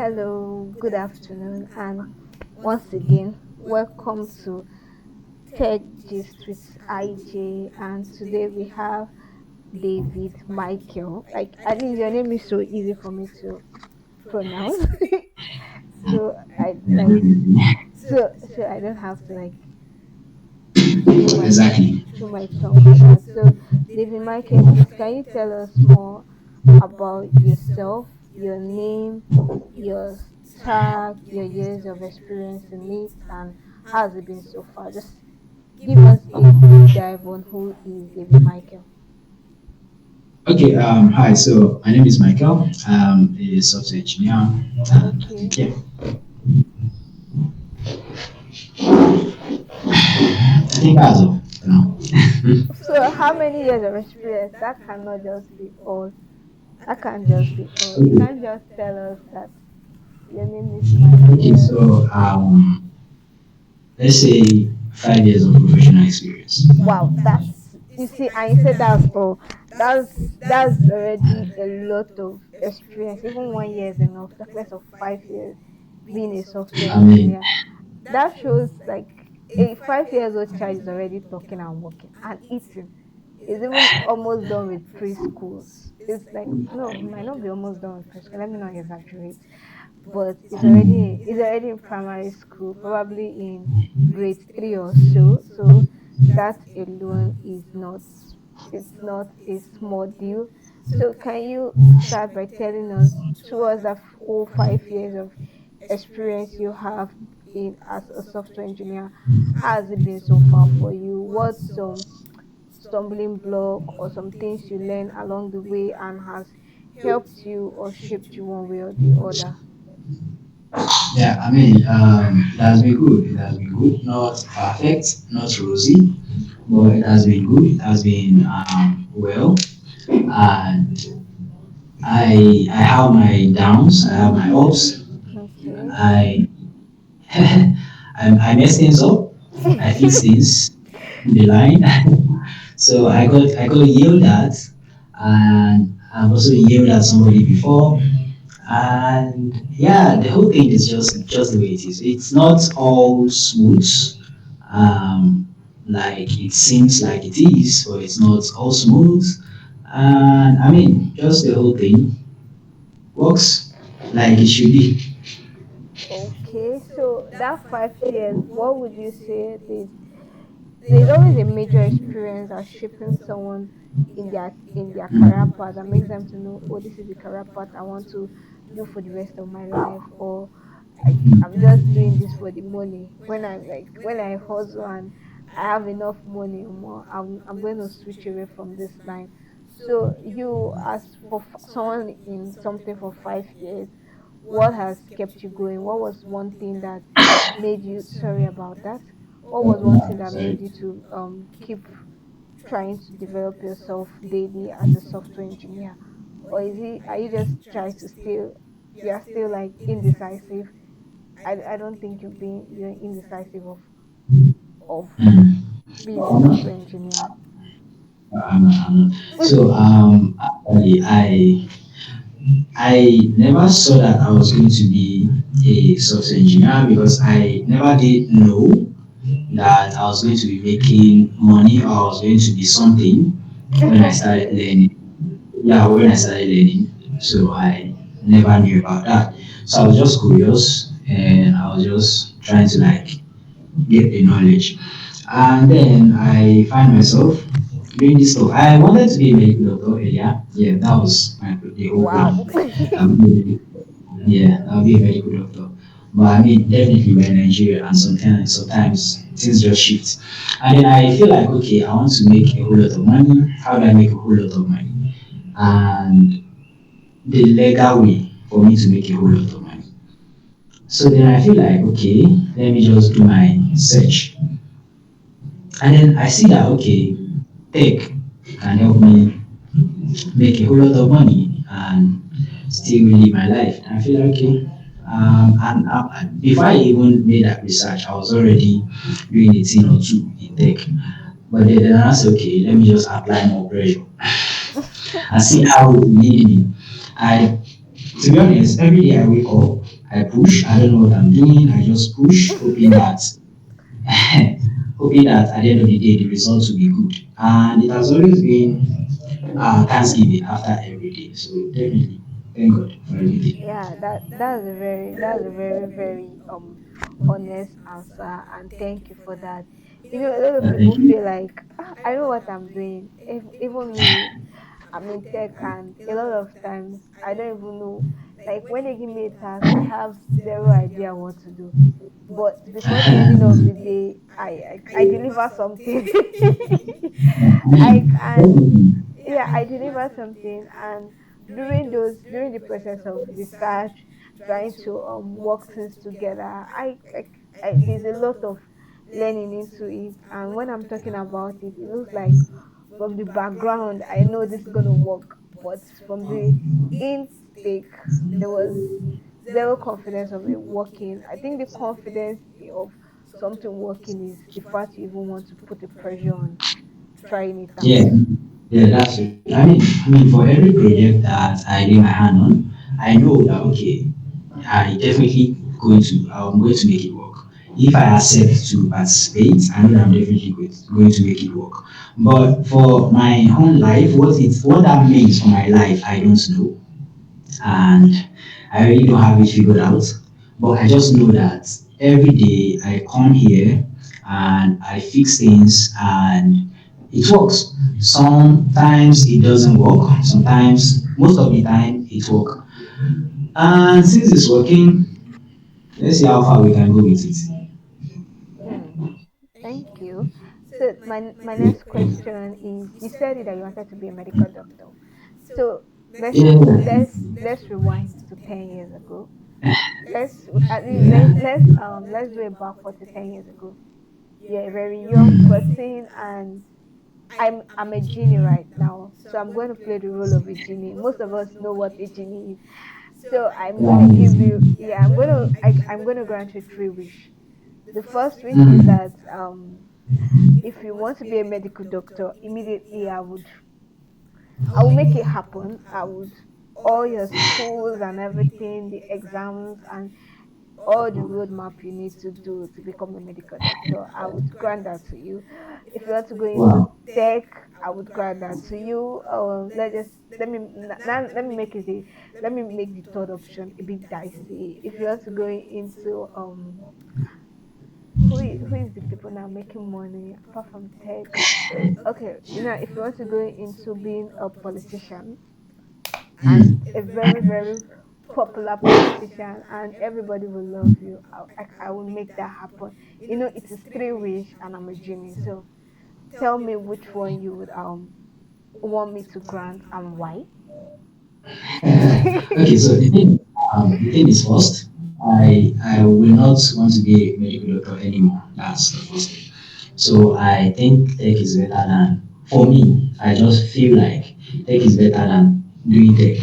Hello, good afternoon, and once again, welcome to TechGist with IJ. And today we have David Michael. Like, I think your name is so easy for me to pronounce, so I like so I don't have to like chew my Exactly. chew my tongue for that. So, David Michael, please can you tell us more about yourself, your name, your tag, your years of experience in it, and how has it been so far? Just give us a deep dive on who is David Michael. Okay. Hi. So my name is Michael. I'm a software engineer, and I Okay. think yeah, I think that's all for now. So, how many years of experience? That cannot just be all. That can't just be all. You Okay. can't just tell us that your name is Okay. Michael. Let's say 5 years of professional experience. Wow, that's you see, and you said that's all. That's already a lot of experience. Even 1 year is enough. Talk less of 5 years being a software I mean, engineer. That shows like a 5 years old child is already talking and walking and eating. Is even almost done with preschool. It's like no, he might not be almost done with preschool. Let me not exaggerate, but it's already in primary school, probably in grade 3 or so. So that alone is not it's not a small deal. So can you start by telling us towards that whole 5 years of experience you have in as a software engineer? How has it been so far for you? What's some stumbling block or some things you learn along the way and has helped you or shaped you one way or the other? yeah. It has been good. It has been good. Not perfect, not rosy, but it has been good. It has been well, and I have my downs. I have my ups. Okay. I I mess things up. I fix things in the line. So I got yelled at, and I've also yelled at somebody before. And yeah, the whole thing is just the way it is. It's not all smooth, um, like it seems like it is, but it's not all smooth. And just the whole thing works like it should be. Okay, so that 5 years, what would you say there's always a major experience that's shaping someone in their career path that makes them to know, oh, this is the career path I want to do for the rest of my life, or I'm just doing this for the money. When I hustle and I have enough money or more, I'm going to switch away from this line. So you, as for someone in something for 5 years, what has kept you going? What was one thing that made you sorry about that? What was one thing that made Sorry. you to keep trying to develop yourself daily as a software engineer? Or are you just trying to still you are still like indecisive? I don't think you're indecisive of Mm. being a software engineer. I'm not. So actually, I never saw that I was going to be a software engineer because I never did know that I was going to be making money or I was going to be something when I started Okay. learning. Yeah, when I started learning. So I never knew about that. So I was just curious and I was just trying to like get the knowledge. And then I find myself doing this stuff. I wanted to be a medical doctor earlier. Yeah, that was the whole Wow. plan. Um, yeah, I'll be a medical doctor. But definitely we're in Nigeria, and sometimes things just shift. And then I feel like, okay, I want to make a whole lot of money. How do I make a whole lot of money? And the legal way for me to make a whole lot of money. So then I feel like, okay, let me just do my search. And then I see that, okay, tech can help me make a whole lot of money and still live my life. And I feel like, okay. Before I even made that research, I was already doing a thing or two in tech. But then I said, okay, let me just apply more pressure and see how it will lead me. I, to be honest, every day I wake up, I push. I don't know what I'm doing. I just push, hoping that hoping that at the end of the day the results will be good. And it has always been Thanksgiving after every day. So definitely, thank God for everything. Yeah, that's a very very honest answer, and thank you for that. You know, a lot of people Thank you. feel like, "Ah, I know what I'm doing." If, even me, I'm in tech, and a lot of times I don't even know. Like when they give me a task, I have zero idea what to do. But before the ending of the day, I deliver something. I I mean, and definitely. yeah, I deliver something, and during the process of research, trying to work things together, there's a lot of learning into it. And when I'm talking about it, it looks like from the background I know this is gonna work, but from the intake there was zero confidence of it working. I think the confidence of something working is the fact you even want to put a pressure on trying it out. Yeah, yeah, that's it. I mean, for every project that I lay my hand on, I know that okay, I definitely I'm going to make it work. If I accept to participate, I know that I'm definitely going to make it work. But for my own life, what that means for my life, I don't know, and I really don't have it figured out. But I just know that every day I come here and I fix things and it works. Sometimes it doesn't work. Sometimes, most of the time, it works. And since it's working, let's see how far we can go with it. Hmm. Thank you. So my next question is: you said it that you wanted to be a medical doctor. So Yeah, let's rewind to 10 years ago. Let's at least let's go backward to 10 years ago. You're a very young person, and I'm a genie right now. So I'm going to play the role of a genie. Most of us know what a genie is. So I'm going to give amazing. you, yeah, I'm going to grant you three wish. The first wish is Mm, that if you want to be a medical doctor, immediately I will make it happen. I would all your schools and everything, the exams and all the roadmap you need to do to become a medical doctor. I would grant that to you. If you want to go into wow. tech, I would grant that to you. Let me make let me make the third option a bit dicey. If you want to go into who is the people now making money apart from tech? Okay, you know, if you want to go into being a politician, and Mm. a very very popular politician, and everybody will love you, I will make that happen. You know, it is three wish and I'm a genie. So tell me which one you would want me to grant and why. Okay, so the thing is first, I will not want to be a medical doctor anymore. That's the first thing. So I think tech is better than for me. I just feel like tech is better than doing tech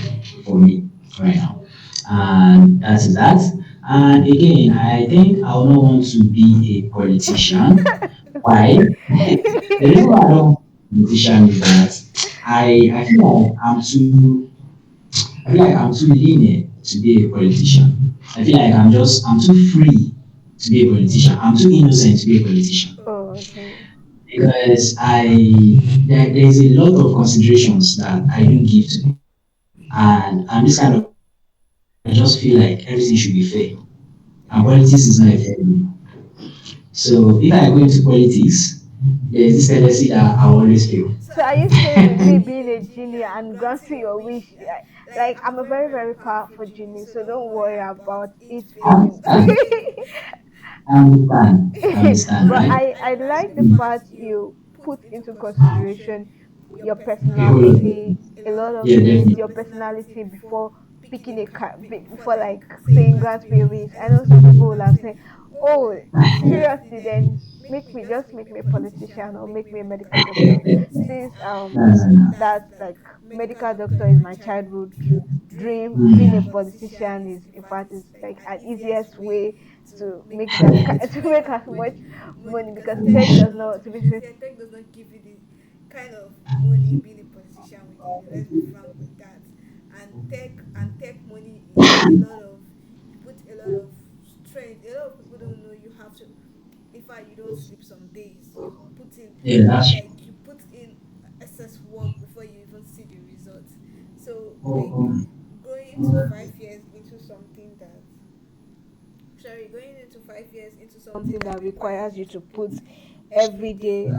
for me right now, and that is that. And again, I think I will not want to be a politician. Why? The reason why I don't want to be a politician is that I feel like I feel like I'm too lenient to be a politician. I feel like I'm too free to be a politician. I'm too innocent to be a politician Oh, okay. because there's a lot of considerations that I don't give to, and I'm this kind of person that I just feel like everything should be fair, and politics is not a fair game. So if I go into politics, there's this tendency that I will always fail. So are you saying with me being a genie and granting your wish, like I'm a very very powerful genie, so don't worry about it failing. I understand. I understand, But right? I like the part you put into consideration your A whole lot of personality, things. a lot of Yeah, things, definitely. your personality before picking before like saying grant me a wish. I know some people will have said, "Oh, seriously, then make me a politician or make me a medical doctor." Since No, no, no. that's like medical doctor is my childhood dream, being a Mm. politician is in fact is like an easiest way to make that to make as much money, because tech does not, to be safe. Yeah, that's true. like you put in excess work before you even see the results. So like Mm. going to 5 years into something that sorry going into 5 years into something that requires you to put everyday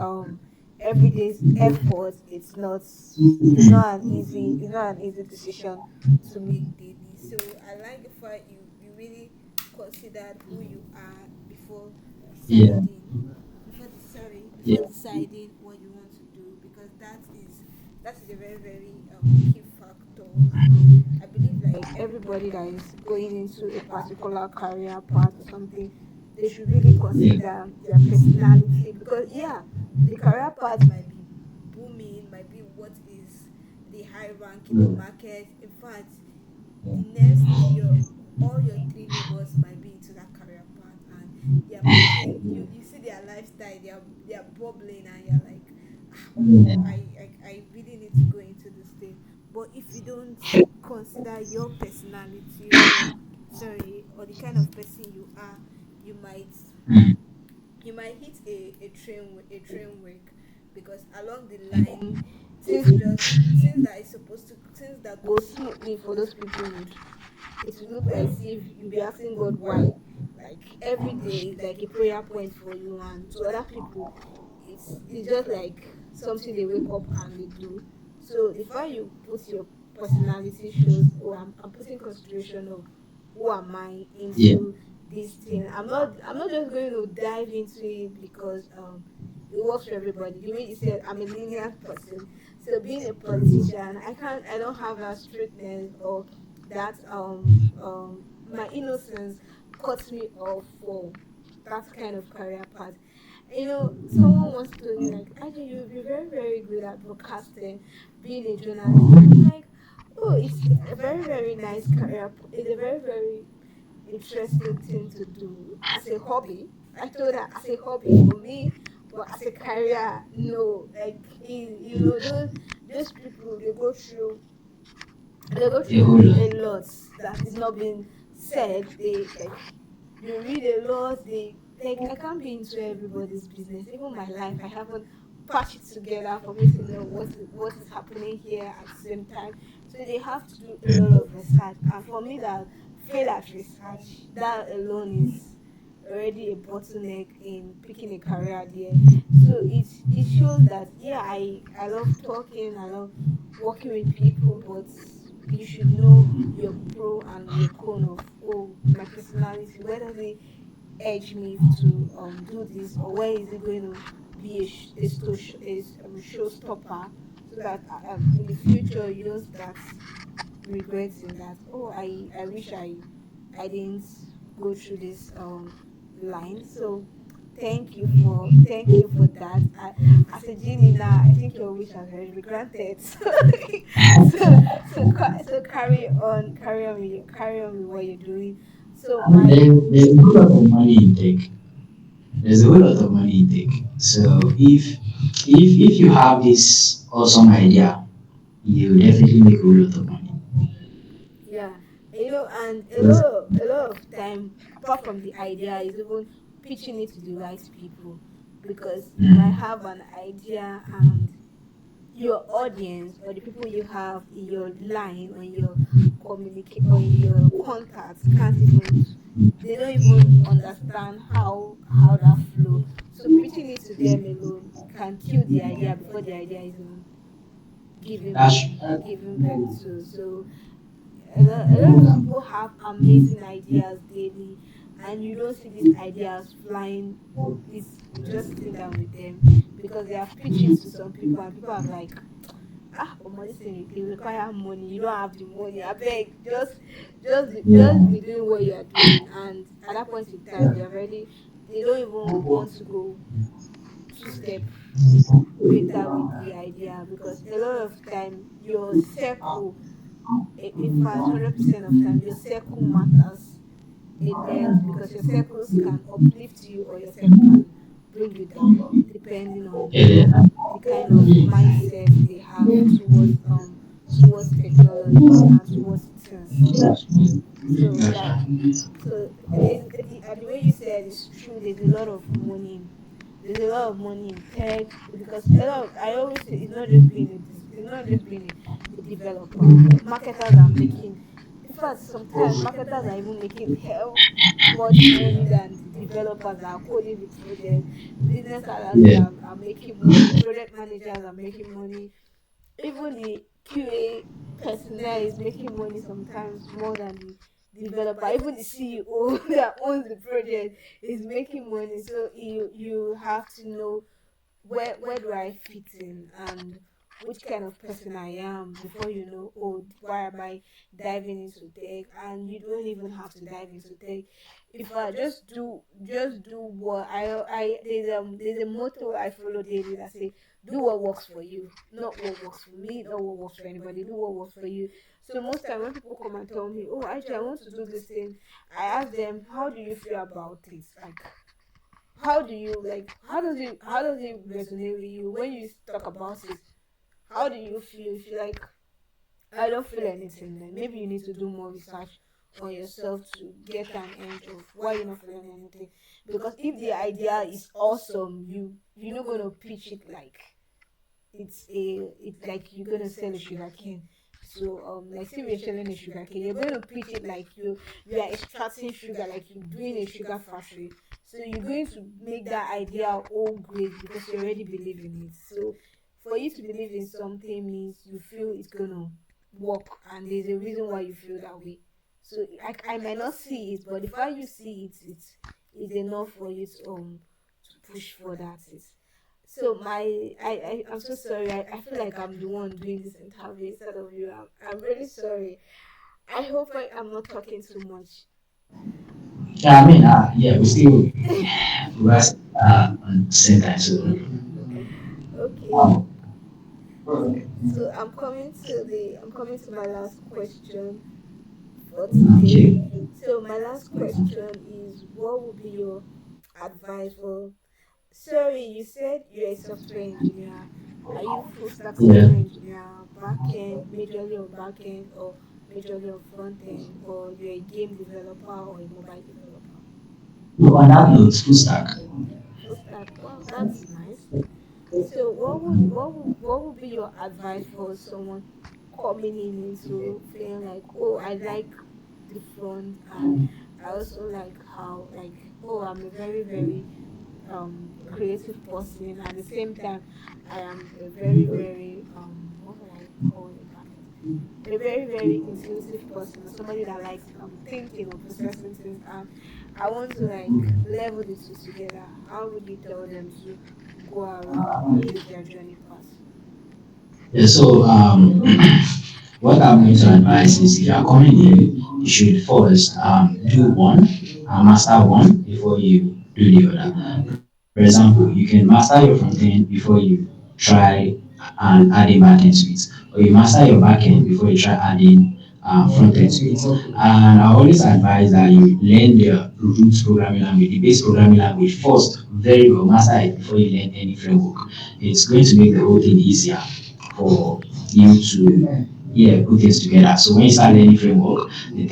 everyday's effort, it's not an easy decision to make daily. So I like the fact you really considered who you are before Yeah, deciding yeah, before deciding what you want to do, because that is a very very key factor. And I believe like everybody that is going into a particular career path or something, they should really yeah, consider their personality, because yeah, the career path might be booming, might be what is the high rank in the market. In fact, the next your all your three neighbors might be into that career path, and you're making you see their lifestyle, they are bubbling, and you're like, ah, yeah, I really need to go into this thing. But if you don't consider your personality, or sorry, or the kind of person you are, you might mm, hit a train wreck, because along the line things that is supposed to things that go smoothly for those people would it would look like if you'll be asking God why. Like every day is like a prayer point for you, and to other people it's just like something they wake up and they do. So the fact you put your personality shows, oh, I'm putting consideration of who am I yeah, into this thing. I'm not just going to dive into it because it works for everybody. The way you said, I'm a lenient person. So being a politician, I don't have that straightness, or that my innocence cuts me off for that kind of career path. Someone once told me like, actually, you'll be very, very good at broadcasting, being a journalist. And I'm like, oh, it's a very, very nice career. It's a very, very interesting thing to do as a hobby. I told her as a hobby for me, but as a career, no. Like, those people, they go a whole through lot. a lot that is not being said. They like they read a lot. They like I can't be into everybody's business. Even my life, I haven't patched it together for me to know what is happening here at the same time. So they have to do a lot of research, and for me that fail at research, that alone is already a bottleneck in picking a career there. So it shows that yeah, I love talking, I love working with people, but you should know your pro and your con of, oh, my personality, where does it edge me to do this, or where is it going to be a showstopper, so that in the future you don't start regretting that, oh, I wish I didn't go through this line. So thank you for that. As a genie now, I think your wish has already been granted. So carry on with what you're doing. So I mean, my there's a whole lot of money in tech. There's a whole lot of money in tech. So if you have this awesome idea, you definitely make a whole lot of money. Yeah, and Because a lot of time, apart from the idea, is even pitching it to the right people, because you might mm, have an idea, and your audience, or the people you have in your line, on your communicate, or in your contacts, can't even they don't even understand how that flow. So pitching it to them alone can kill the idea before the idea is even that's given birth to. So a lot of people have amazing ideas daily, and you don't see these ideas flying with just sitting down with them, because they have pitched it to some people, and people have like, ah, this thing they require money, you don't have the money, I beg, just be doing what you are doing. And at that point in time, they don't even want to go two step greater with the idea, because a lot of time your circle, in fact 100% of time your circle matters a lot, because your circles can uplift you, or your circle can bring you down, depending on yeah, the kind of mindset they have towards technology and towards things. So that's like, so there's the way you said is true, there's a lot of money There's a lot of money in tech because a lot of, I always say it's not just being it's not just being a developer. Marketers are making, in fact, sometimes marketers are even making hell much money than the developers that are coding the project. Business analysts Yeah. are making money, project managers are making money, even the QA personnel is making money sometimes more than the developer. Even the CEO that owns the project is making money. So you have to know where do I fit in and which kind of person I am before you know, oh, why am I diving into tech? And you don't even have to dive into tech. If I just do what I there's a motto I follow daily that say do what works for you, not what works for me, not what works for anybody, do what works for you. So most time when people come and tell me, oh, actually I want to do this thing, I ask them, how do you feel about it? Like, how do you like, how does it resonate with you when you talk about it? How do you feel? If you like, I don't feel anything, then maybe you need to do more research on yourself to get an edge of why you're not feeling anything. Because if the idea is awesome, you're not gonna pitch it like it's like you're gonna sell a sugar cane. So like, say we're selling a sugar cane, you're going to pitch it like you are extracting sugar, like you're doing a sugar factory. So you're going to make that idea all great because you already believe in it. So for you to believe in something means you feel it's gonna work, and there's a reason why you feel that way. So I might not see it, but the fact you see it, it's enough for you to push for that. So I'm so sorry. I feel like I'm the one doing this interview instead of you. I'm really sorry. I hope I'm not talking too much. Yeah, I mean, yeah, we are on the same time. So, Okay. um, So I'm coming to my last question for today. okay. So my last question is, what would be your advice for, sorry, you said you're a software engineer. Are you full stack Yeah. software engineer, back end, majorly on back end, or majorly on front end, or you're a game developer or a mobile developer? So on that note, full stack. Full stack. Wow, that's nice. So what would be your advice for someone coming in into feeling like, oh, I like the front, and I also like how, like, oh, I'm a very creative person. At the same time, I am a very what would I call in brackets, a very intuitive person, or somebody that likes thinking or processing things, and I want to like level the two together. How would you tell them to go around or use their journey path? Yeah, so what I'm going to advise is if you are coming in, you should first do one, master one before you do the other. For example, you can master your front end before you try and adding back end to it, or you master your back end before you try adding front end to it. And I always advise that you learn the root programming language, the base programming language first, very well, master it before you learn any framework. It's going to make the whole thing easier for you to, yeah, put things together. So when you start learning framework, the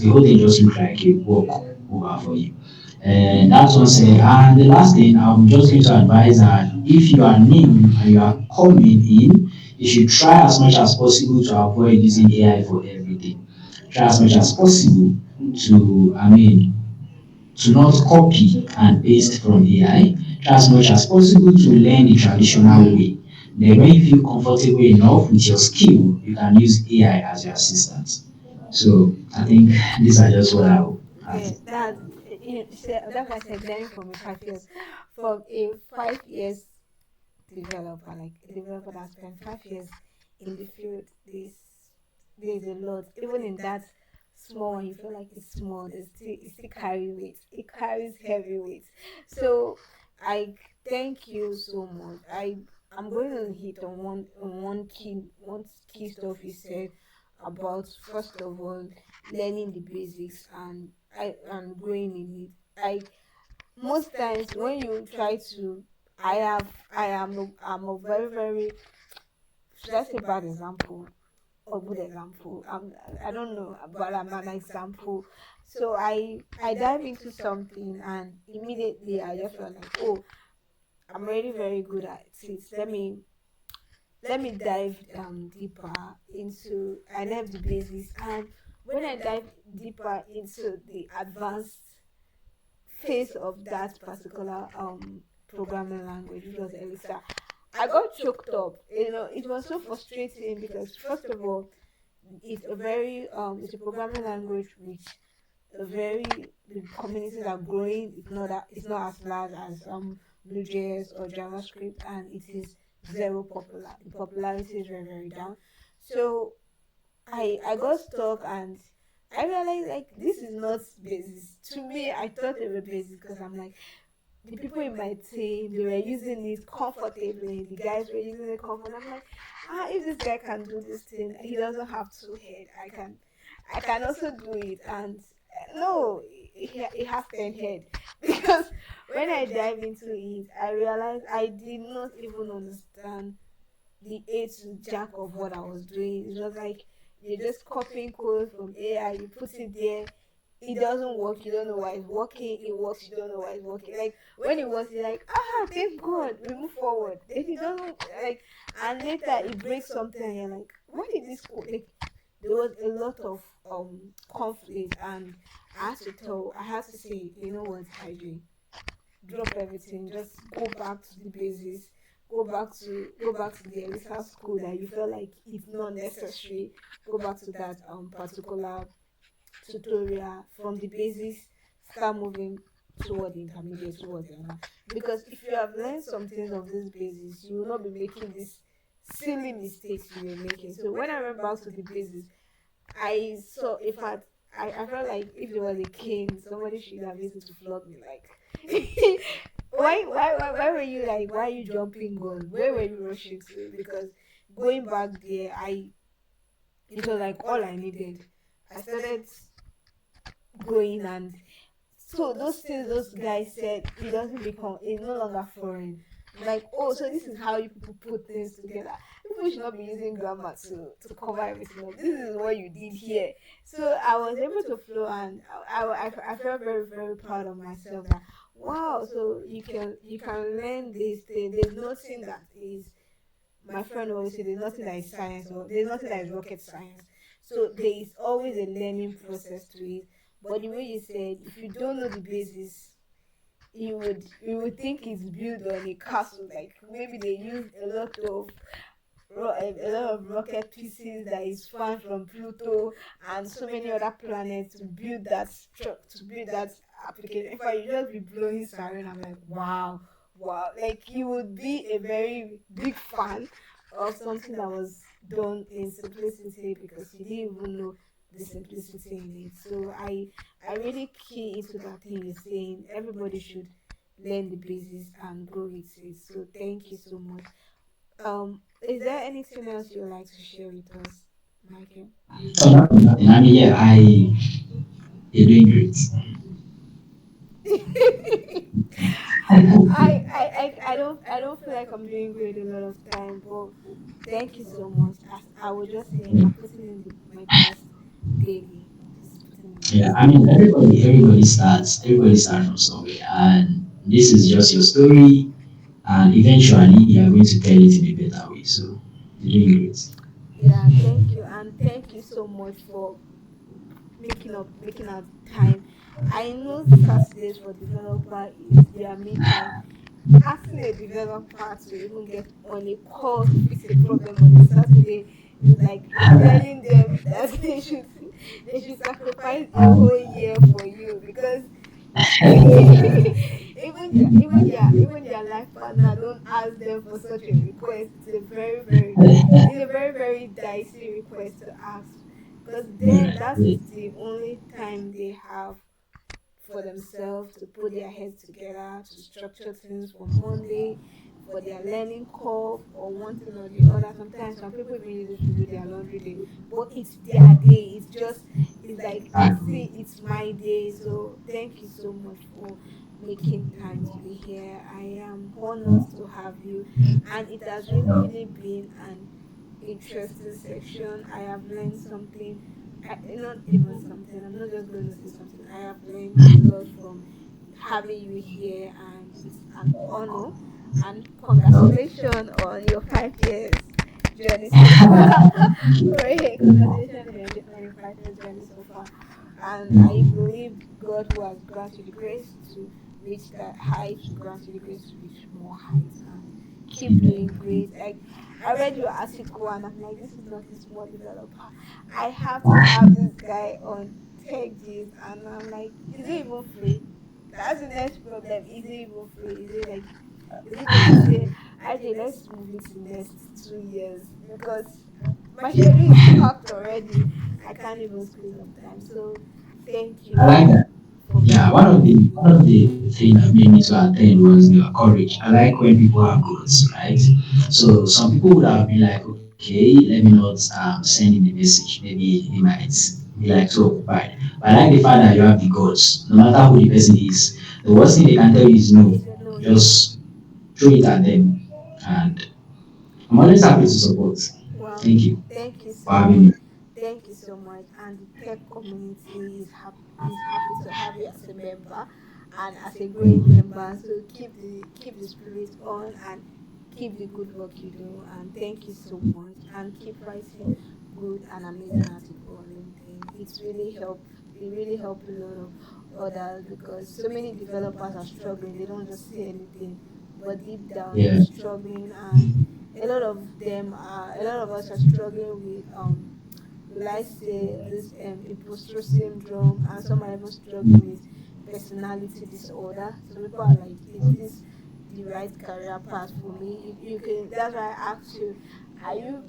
whole thing just look like a walk over for you. And that's one thing. And the last thing I'm just going to advise that if you are new and you are coming in, you should try as much as possible to avoid using AI for everything. Try as much as possible to, to not copy and paste from AI. Try as much as possible to learn the traditional way. Then when you feel comfortable enough with your skill, you can use AI as your assistant. So I think these are just what I Wow. will add. Yeah, that's why I said learning from a 5 years, from a 5 years developer, like a developer that spent 5 years in the field. There's a lot. Even in that small one, you feel like it's small. It still carry weight. It carries heavy weight. So I thank you so much. I'm going to hit on one key stuff you said about, first of all, learning the basics and growing in it. Most times when you try to, I'm a very, should I say bad example or good example? I don't know, but I'm an example. So I dive into something and immediately I just feel like, oh, I'm already very good at it. Let me dive deeper into. I left the basics, and when I dive deeper into the advanced phase of that particular programming language, which was Elixir, I got choked up. It was so frustrating because first of all, it's a programming language which the communities are growing. It's not as large as Node.js or JavaScript, and it is zero popular. The popularity is very, very down. So I got stuck, and I realized like this is not basis. To me, I thought they were basis because I'm like, the people in my team, they were using it comfortably. The guys were using it comfortably. I'm like, if this guy can do this thing, he doesn't have two head. I can also do it. And no, he has 10 head. Because when I dive into it, I realized I did not even understand the A to jack of what I was doing. It was like you're just copying code from AI, you put it there, it doesn't work, you don't know why it's working, it works, you don't know why it's working. Like when it works, you're like, thank God, we move forward. Then it doesn't, like, and later it breaks something, and you're like, why did this code, like, there was a lot of conflict, and I had to say, you know what, IJ, drop everything, just go back to the basis, go back to the Elisa school that you feel like it's not necessary. Go back to that particular tutorial from the basis, start moving toward the intermediate, toward the advanced. Because if you have learned some things of this basis, you will not be making these silly mistakes you were making. So when I went back to the basis, I saw, in fact, I felt like if there was a king, somebody should have used it to flog me. Like, why were you like, why are you jumping gun? Where were you rushing to? Because going back there, it was like all I needed. I started going, and so those things those guys said, it doesn't become, it's no longer foreign. Like, oh, so this is how you people put things together. People should not be using grammar to cover everything up. This is what you did here. So I was able to flow, and I felt very, very proud of myself that wow, so you can learn this thing. There's nothing that is, my friend always say, there's nothing that is science, or there's nothing that is rocket science. So there is always a learning process to it. But the way you said, if you don't know the basis, you would think it's built on a castle. Like maybe they used a lot of rocket pieces that is found from Pluto and so many other planets to build that application. In fact, you just be blowing siren. I'm like, wow, wow. Like you would be a very big fan of something that was done in simplicity because you didn't even know the simplicity in it. So I really key into that thing you're saying. Everybody should learn the basics and grow with it. So thank you so much. Is there anything else you would like to share with us, Michael? So nothing, nothing. I mean, yeah, you're doing great. I don't feel like I'm doing great a lot of time, but thank you so much. I would just say I'm putting in my best daily. Just putting in my Yeah, best I daily. mean, everybody starts from somewhere, and this is just your story, and eventually you are going to tell it in a better way. So you're doing great. Yeah, thank you, and thank you so much for making out time. I know Saturdays for developer is their me time. Asking a developer to even get on a call to fix a problem on a Saturday is like you're telling them that they should sacrifice a whole year for you, because even their life partner don't ask them for such a request. It's a very dicey request to ask, because then Yeah, that yeah. is the only time they have for themselves to put their heads together, to structure things for Monday, for their learning curve, or one thing or the other. Sometimes some people even use it to do their laundry day, but it's their day. It's like they say it's my day. So thank you so much for making time to be here. I am honored to have you, and it has really, really been an interesting section. I have learned something. Not even something. I'm not just going to say something. I have learned a lot from having you here, and it's an honor. and congratulations on your 5 years journey so far. Hooray! Congratulations on your 5 years journey so far. And I believe God who has granted you the grace to reach that height will grant you the grace to reach more heights and keep doing great. Like I read your article and I'm like, this is not a small developer. I have to have this guy on TechGist, and I'm like, is it even free? That's the next problem. Is it even free? Is it like, is it going to say, RJ, let's move it to next 2 years? Because my schedule is packed already. I can't even squeeze up time. So thank I you like that. for Yeah, being here one of today. the thing that made me to attend was your courage. I like when people have goals, right? So some people would have been like, okay, let me not send him the message. Maybe he might be like too occupied. But I like the fact that you have the goals. No matter who the person is, the worst thing they can tell you is no. Is it no? Yeah. Just throw it at them. And I'm always happy to support. Well, Thank you thank you for so having much. me. Thank you so much. And the tech community is happy to have you as a member and as a growing member. So keep the spirit on and keep the good work you do. And thank you so much. And keep writing good and amazing article on LinkedIn. It really help a lot of others because so many developers are struggling. They don't just say anything, but deep down they're Yeah, struggling, and a lot of us are struggling with will I say this imposter syndrome, and some are even struggling with personality disorder. Some people are like, is this the right career path for me? You can That's why I asked you, are you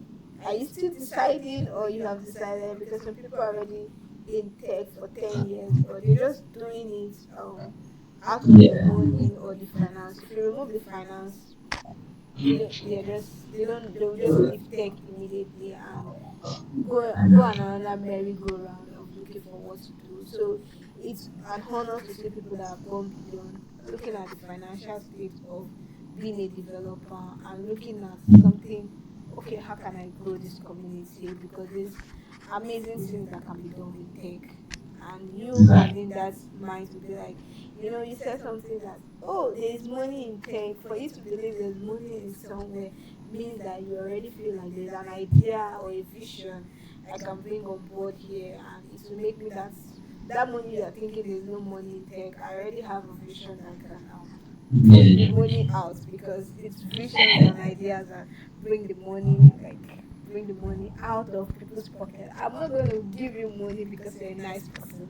are you still deciding, or you have decided? Because some people are already in tech for 10 years, but they're just doing it out of the yeah, money or the finance. If you remove the finance, they will just leave tech immediately and go on another merry-go-round of looking for what to do. So it's an honor to see people that have gone beyond looking at the financial state of being a developer and looking at something. Okay, how can I grow this community? Because there's amazing things that can be done with tech. And you exactly. having that mind to be like, you said something that, oh, there's money in tech. For you to believe there's money in somewhere means that you already feel like there's an idea or a vision I can bring on board here, and it will make me that money you're thinking there's no money in tech. I already have a vision that can push the Yeah, money out, because it's visions and ideas that bring the money out of people's pocket. I'm not going to give you money because you're a nice person.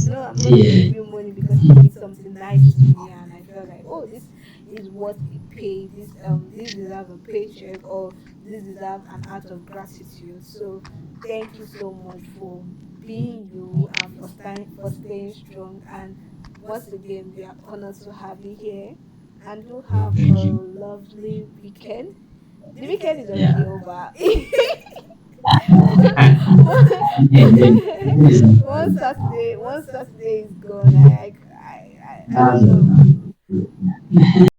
No, I'm going to yeah, give you money because you did something nice to me, and I felt like, oh, this is what it paid. This deserves a paycheck, or this deserves an act of gratitude. So, thank you so much for being you and for staying strong. And once again, we are honored to have you here, and do have a thank you. lovely weekend. The weekend is already Yeah. over. Yeah, yeah. One Saturday is gone. I That's don't know. all.